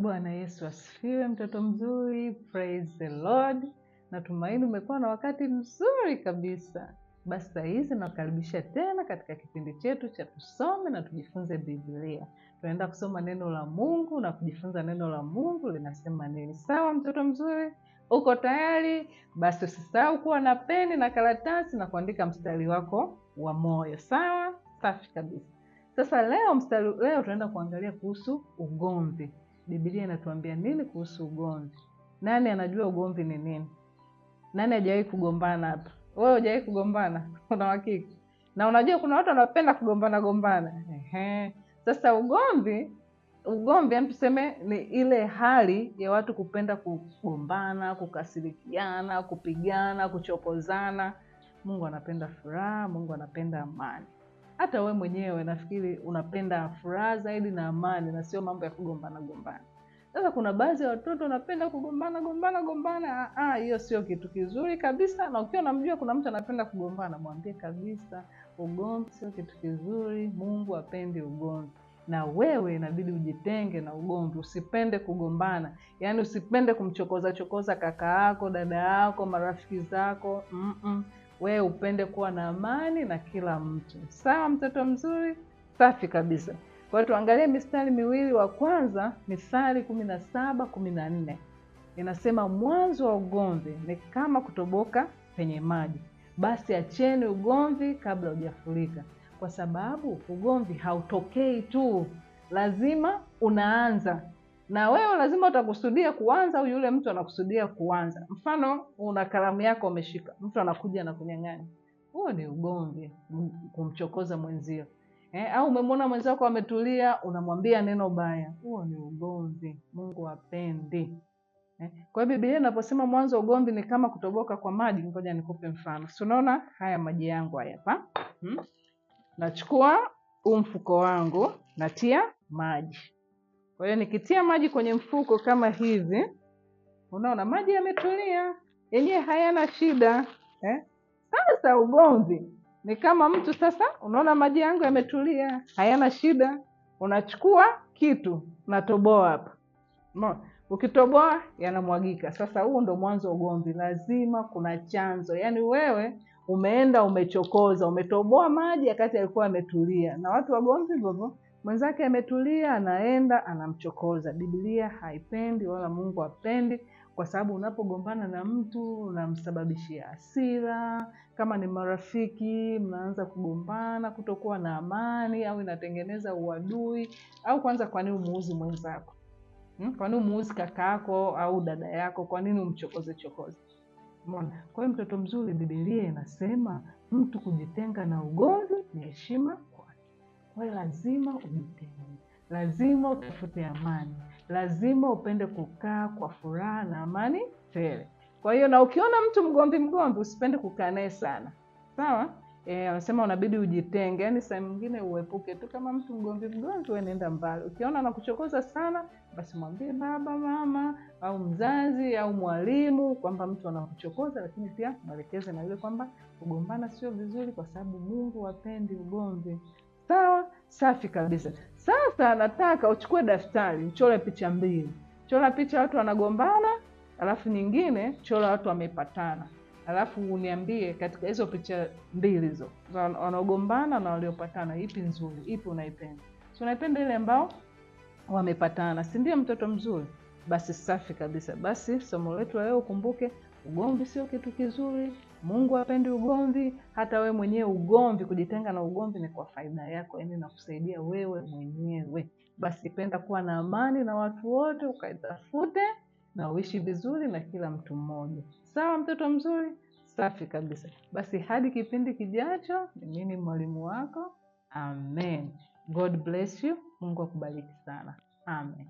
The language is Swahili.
Bwana Yesu asifiwe, mtoto mzuri. Praise the Lord. Natumaini umekuwa na wakati mzuri kabisa. Basi saa hizi nakukaribisha tena katika kipindi chetu cha tusome na tujifunze Biblia. Tunaenda kusoma neno la Mungu na kujifunza neno la Mungu linasema nini. Sawa mtoto mzuri? Uko tayari? Basi usisahau kuwa na peni na karatasi na kuandika mstari wako wa moyo. Sawa? Safi kabisa. Sasa leo tunaenda kuangalia kuhusu ugomvi. Biblia inatuambia nini kuhusu ugomvi? Nani anajua ugomvi ni nini? Nani hajawahi kugombana hapa? Wewe hujawahi kugombana? Una hakika? Na unajua kuna watu wanapenda kugombana. Sasa ugomvi yani tuseme ni ile hali ya watu kupenda kugombana, kukasirikiana, kupigana, kuchokozana. Mungu anapenda furaha, Mungu anapenda amani. Hata we mwenyewe nafikiri unapenda furaha zaidi na amani na sio mambo ya kugombana. Sasa kuna baadhi ya watoto wanapenda kugombana. Hiyo sio kitu kizuri kabisa. Na ukiwa unamjua kuna mtu anapenda kugombana, mwambie kabisa ugomvi sio kitu kizuri. Mungu hapendi ugomvi. Na wewe inabidi ujitenge na ugomvi, usipende kugombana. Yaani usipende kumchokoza kaka yako, dada yako, marafiki zako. Wewe upende kuwa na amani na kila mtu. Sawa mtoto mzuri? Safi kabisa. Kwa hiyo tuangalie mistari miwili. Wa kwanza, Mithali 17:14. Inasema mwanzo wa ugomvi ni kama kutoboka penye maji. Basi acheni ugomvi kabla hujafurika. Kwa sababu ugomvi hautokei tu, lazima unaanza. Na wewe lazima utakusudia kuanza au yule mtu anakusudia kuanza. Mfano una kalamu yako umeshika, mtu anakuja na kunyang'anya. Huo ni ugomvi, kumchokoza mwenzio. Au umemwona mwenzako ametulia, unamwambia neno baya. Huo ni ugomvi. Mungu hapendi. Kwa hiyo Biblia inaposema mwanzo ugomvi ni kama kutoboka kwa maji, ngoja nikupe mfano. Unaona haya maji yangu hapa? Nachukua mfuko wangu, natia maji. Kwa hiyo nikitia maji kwenye mfuko kama hivi, unaona maji yametulia, yenyewe hayana shida. Sasa ugomvi ni kama mtu sasa, unaona maji yangu yametulia, hayana shida. Unachukua kitu, natoboa hapa. Ukitoboa yanamwagika. Sasa huo ndo mwanzo ugomvi. Lazima kuna chanzo. Yaani wewe umeenda umechokoza, umetoboa maji wakati alikuwa ametulia. Na watu wagomvi hivyo, mwenzake ametulia anaenda anamchokoza. Biblia haipendi wala Mungu hapendi, kwa sababu unapogombana na mtu unamsababishia hasira. Kama ni marafiki mnaanza kugombana, kutokuwa na amani, au inatengeneza uadui. Au kwanza kwa nini umuuzi mwenzako? Kwa nini umuuzi kaka yako au dada yako? Kwa nini umchokoze? Umeona? Kwa hiyo mtoto mzuri, Biblia inasema mtu kujitenga na ugomvi ni heshima kwake. Kwa hiyo lazima ujitenge. Lazima utafute amani. Lazima upende kukaa kwa furaha na amani tele. Kwa hiyo na ukiona mtu mgomvi usipende kukaa naye sana. Sawa? Anasema unabidi ujitenge. Yaani saa nyingine uepuke tu. Kama mtu mgomvi wewe nenda mbali. Ukiona anakuchokoza sana, basi mwambie baba, mama au mzazi au mwalimu kwamba mtu anakuchokoza, lakini pia mwelekeze na yule kwamba kugombana sio vizuri kwa sababu Mungu hapendi ugomvi. Sawa? Safi kabisa. Sasa nataka uchukue daftari, uchore picha mbili. Chora picha watu wanagombana, alafu nyingine chora watu wamepatana. Alafu uniambie katika hizo picha mbili hizo, wanaogombana na waliopatana, ipi nzuri, ipi unaipenda? So unaipenda ile ambao wamepatana, si ndio mtoto mzuri? Basi safi kabisa. Basi somo letu leo ukumbuke, ugomvi sio kitu kizuri. Mungu hapendi ugomvi. Hata we mwenyewe ugomvi, kujitenga na ugomvi ni kwa faida yako, yaani nakusaidia wewe mwenyewe. Basi penda kuwa na amani na watu wote, ukaitafute na uishi vizuri na kila mtu mmoja. Sawa mtoto mzuri? Safi kabisa. Basi hadi kipindi kijacho, ni mimi mwalimu wako. Amen. God bless you. Mungu akubariki sana. Amen.